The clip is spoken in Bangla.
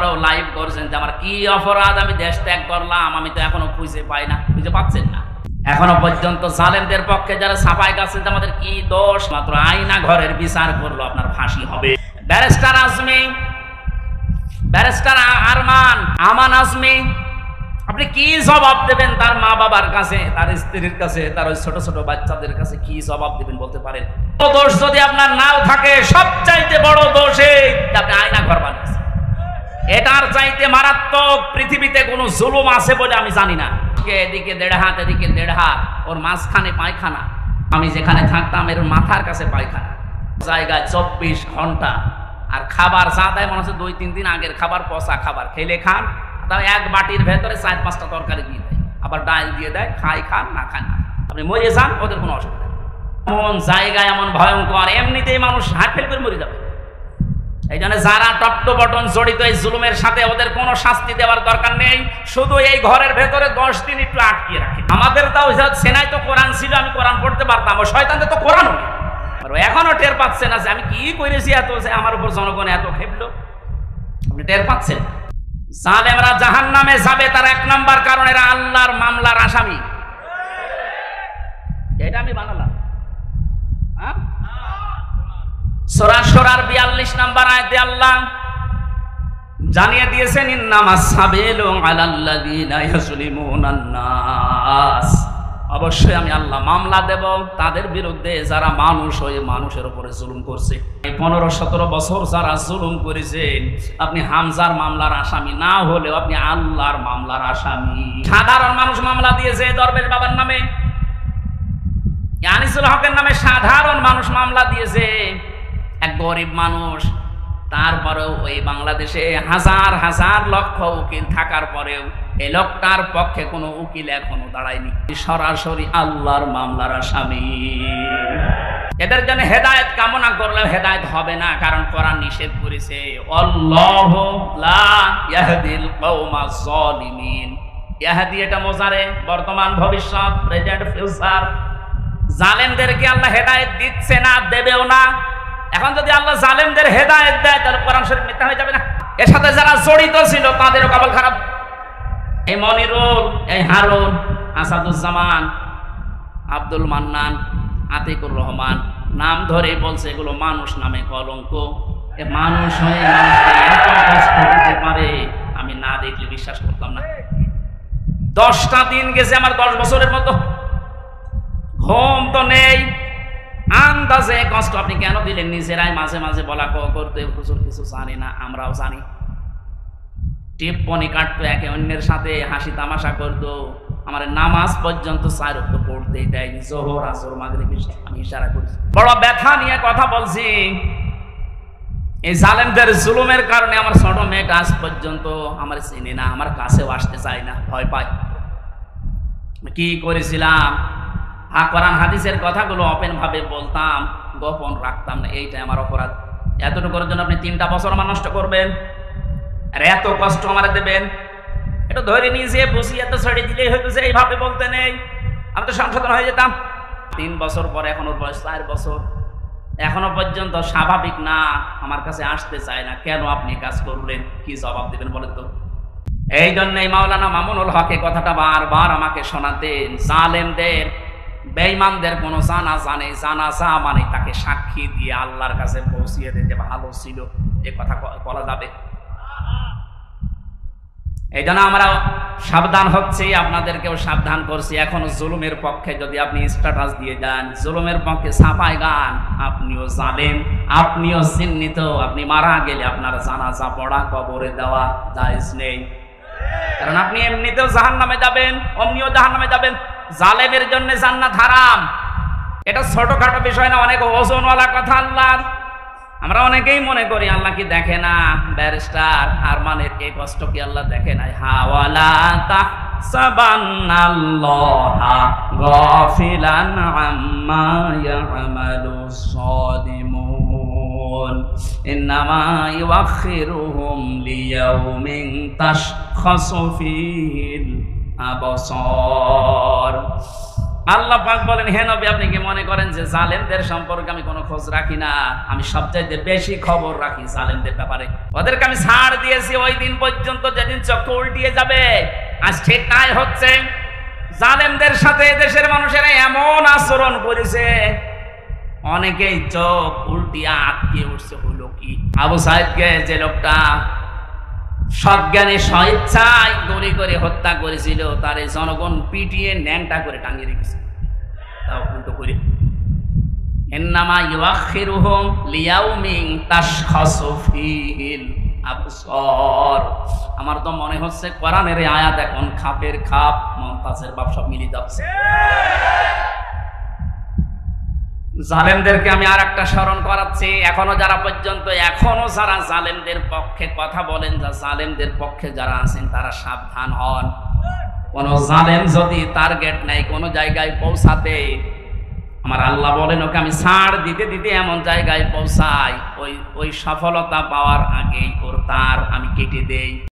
তারপরেও লাইভ করছেন যে আমার কি অপরাধ, আমি দেশ ত্যাগ করলাম, আমি তো এখনো খুঁজে পাই না। খুঁজে পাচ্ছেন না এখনো পর্যন্ত। জালেমদের পক্ষে যারা ছাপাই গেছেন আমাদের কি দোষ, মাত্র আয়না ঘরের বিচার করলো আপনার ফাঁসি হবে। ব্যারিস্টার আজমি, ব্যারিস্টার আরমান, আমান আজমি, আপনি কি জবাব দেবেন তার মা বাবার কাছে, তার স্ত্রীর কাছে, তার ওই ছোট ছোট বাচ্চাদের কাছে কি জবাব দেবেন বলতে পারেন? দোষ যদি আপনার নাও থাকে, সবচাইতে বড় দোষ এই আপনি আয়না ঘর বানিয়েছেন। এটার চাইতে মারাত্মক পৃথিবীতে কোনো জুলুম আছে বলে আমি জানি না। এদিকে 1.5 হাত, এদিকে 1.5 হাত, ওর মাঝখানে পায়খানা। আমি যেখানে থাকতাম এর মাথার কাছে পায়খানা, জায়গায় 24 ঘন্টা। আর খাবার যা দেয় মনে হচ্ছে 2-3 দিন আগের খাবার, পচা খাবার। খেলে খান, তাও এক বাটির ভেতরে 4-5টা তরকারি দিয়ে দেয়, আবার ডাল দিয়ে দেয়, খাই খান না খান না, আপনি মরে যান, ওদের কোনো অসুবিধা নেই। এমন জায়গায় এমন ভয়ঙ্কর, এমনিতেই মানুষ হার্ট ফেল করে মরে যাবে। এই জন্য যারা টপ বটন জড়িত এই জুলুমের সাথে, ওদের কোনো শাস্তি দেওয়ার দরকার নেই, শুধু এই ঘরের ভেতরে 10 দিন একটু আটকিয়ে রাখে। আমাদের তাও সেনায় তো কোরআন ছিল, আমি কোরআন পড়তে পারতাম, ও শয়তানদের তো কোরআন এখনো টের পাচ্ছে না যে আমি কি করেছি, এত আমার উপর জনগণ এত খেপলো, আপনি টের পাচ্ছেন? জালেমরা জাহান্নামে যাবে, তার 1 নাম্বার কারণ এরা আল্লাহর মামলার আসামি। এটা আমি বানালাম। সূরা শুরার 42 নাম্বার আয়াতে আল্লাহ জানিয়ে দিয়েছেন, ইন্নামাস সাবিলু আলাল্লাযিনা ইয়াজলিমুনান নাস। অবশ্যই আমি আল্লাহ মামলা দেব তাদের বিরুদ্ধে যারা মানুষ হয়ে মানুষের উপরে জুলুম করছে। 15-17 বছর যারা জুলুম করেছেন, আপনি হামজার মামলার আসামি না হলেও আপনি আল্লাহর মামলার আসামি। সাধারণ মানুষ মামলা দিয়েছে দরবেশ বাবার নামে, আনিসুল হকের নামে সাধারণ মানুষ মামলা দিয়েছে, এক গরিব মানুষ। তারপরেও ওই বাংলাদেশে হাজার হাজার লক্ষ উকিল থাকার পরেও এই লোকটার পক্ষে কোনো উকিল এখনো দাঁড়ায়নি, সরাসরি আল্লাহর মামলার আসামি। এদের জন্য হেদায়েত কামনা করলেও হেদায়েত হবে না, কারণ কোরআন নিষেধ করেছে, আল্লাহু লা ইয়াহদিল কওমাজ জালিমিন। ইয়াহদি এটা মোজারে, বর্তমান ভবিষ্যৎ, প্রেজেন্ট ফিউচার। জালেমদেরকে আল্লাহ হেদায়েত দিচ্ছে না, দেবেও না। এখন যদি আল্লাহ জালেমদের হেদায়েত দেয়, তাহলে কোরআন শরীফ মিথ্যা হয়ে যাবে না? এর সাথে যারা জড়িত ছিল তাদেরও কপাল খারাপ। এই মনিরুল, এই হারুন, আসাদুজ্জামান, আব্দুল মান্নান, আতিকুর রহমান, নাম ধরে বলছে এগুলো মানুষ নামে কলঙ্ক। এ মানুষ হয়ে মানুষকে এত কষ্ট দিতে পারে, আমি না দেখলে বিশ্বাস করতাম না। 10টা দিন গেছে আমার 10 বছরের মতো, ঘুম তো নেই, আন্দাজে কষ্ট। আপনি কেন দিলেন? নিজেরাই মাঝে মাঝে বলা করতে, হুজুর কিছু জানি না, আমরাও জানি। টিপ্পনি কাটতো, একে অন্যের সাথে হাসি তামাশা করতো। আমার নামাজ পর্যন্ত 4 ওয়াক্ত পড়তেই দেয়নি, যোহর, আসর, মাগরিব, ইশা। আমি ইশারা করছি, বড় ব্যথা নিয়ে কথা বলছি। এই জালেমদের জুলুমের কারণে আমার ছোট মেয়েটা আজ পর্যন্ত আমার চিনি না, আমার কাছেও আসতে চায় না, ভয় পায়। কি করেছিলাম? কোরআন হাদিসের কথাগুলো ওপেন ভাবে বলতাম, গোপন রাখতাম না, এইটাই আমার অপরাধ। এতটুকুর জন্য আপনি 3টা বছর আমার নষ্ট করবেন, আর এত কষ্ট আমার দেবেন? এটা ধরে নিজে বুঝিয়ে তো ছেড়ে দিলেই হয়তো যে এইভাবে বলতে নেই, আমি তো সংশোধন হয়ে যেতাম। 3 বছর পরে, এখন ওর বয়স 4 বছর, এখনো পর্যন্ত স্বাভাবিক না, আমার কাছে আসতে চায় না। কেন আপনি কাজ করলেন? কি জবাব দিবেন বলেন তো? এই জন্যই মাওলানা মামুনুল হক কথাটা বারবার আমাকে শোনাতেন, জালেমদের, বেঈমানদের কোনো জানাজা নেই, জানাজা মানে তাকে সাক্ষী দিয়ে আল্লাহর কাছে পৌঁছিয়ে দিতে ভালো ছিল, এ কথা বলা যাবে? এই জন্য আমরা সাবধান হচ্ছি, আপনাদেরকেও সাবধান করছি। এখনো জুলুমের পক্ষে যদি আপনি স্ট্যাটাস দিয়ে যান, জুলুমের পক্ষে ছাপায় গান, আপনিও জালেম, আপনিও চিহ্নিত। আপনি মারা গেলে আপনার জানাজা পড়া, কবরে দেওয়া জায়েজ নেই, কারণ আপনি এমনিতেও জাহান্নামে যাবেন, অমনিও জাহান্নামে যাবেন। জালেমের জন্য জান্নাত হারাম, এটা ছোটখাটো বিষয় না, অনেক ওজনওয়ালা কথা আল্লাহর। আমরা অনেকেই মনে করি আল্লাহ কি দেখে না। ব্যারিস্টার আরমানের এই কষ্ট কি আল্লাহ দেখে নাই? হাওয়ালা তাহসাবান্নাল্লাহা গাফিলান আম্মা ইয়ামালুস সালিমুন, ইন্নামা ইউআখিরুহুম লিয়াউমিন তাশখাসু ফিহিল আবসার। আল্লাহ পাক বলেন, হে নবী, আপনি কি মনে করেন যে জালেমদের সম্পর্কে আমি কোনো খোঁজ রাখি না? আমি সবচাইতে বেশি খবর রাখি জালেমদের ব্যাপারে। ওদেরকে আমি ছাড় দিয়েছি ওই দিন পর্যন্ত যেদিন চক্র উল্টিয়ে যাবে। আজ সেটাই হচ্ছে। জালেমদের সাথে দেশের মানুষেরা এমন আচরণ করেছে, অনেকেই চোখ উল্টিয়ে আটকে উঠছে। হলো কি, আবু সাইদকে যে লোকটা সজ্ঞানে স্বেচ্ছায় গুলি করে হত্যা করেছিল, তার এই জনগণ পিটিয়ে ন্যাংটা করে টাঙিয়ে রেখেছে। তাও উল্টো করে, ইন্নামা ইউআখিরুহুম লিয়াউমিন তাশখাসু ফীহিল আবসার। আমার তো মনে হচ্ছে কোরআনের এই আয়াত এখন খাপের খাপ মমতাজের বাপ সব মিলিয়ে যাচ্ছে। জালেমদেরকে আমি আর একটা স্মরণ করাচ্ছি, এখনো যারা জালেমদের পক্ষে কথা বলেন, যা জালেমদের পক্ষে যারা আছেন তারা সাবধান হন। কোন জালেম যদি টার্গেট নেই কোন জায়গায় পৌঁছাতে, আমার আল্লাহ বলেন ওকে আমি ছাড় দিতে দিতে এমন জায়গায় পৌঁছাই, ওই সফলতা পাওয়ার আগেই ওর তার আমি কেটে দেই।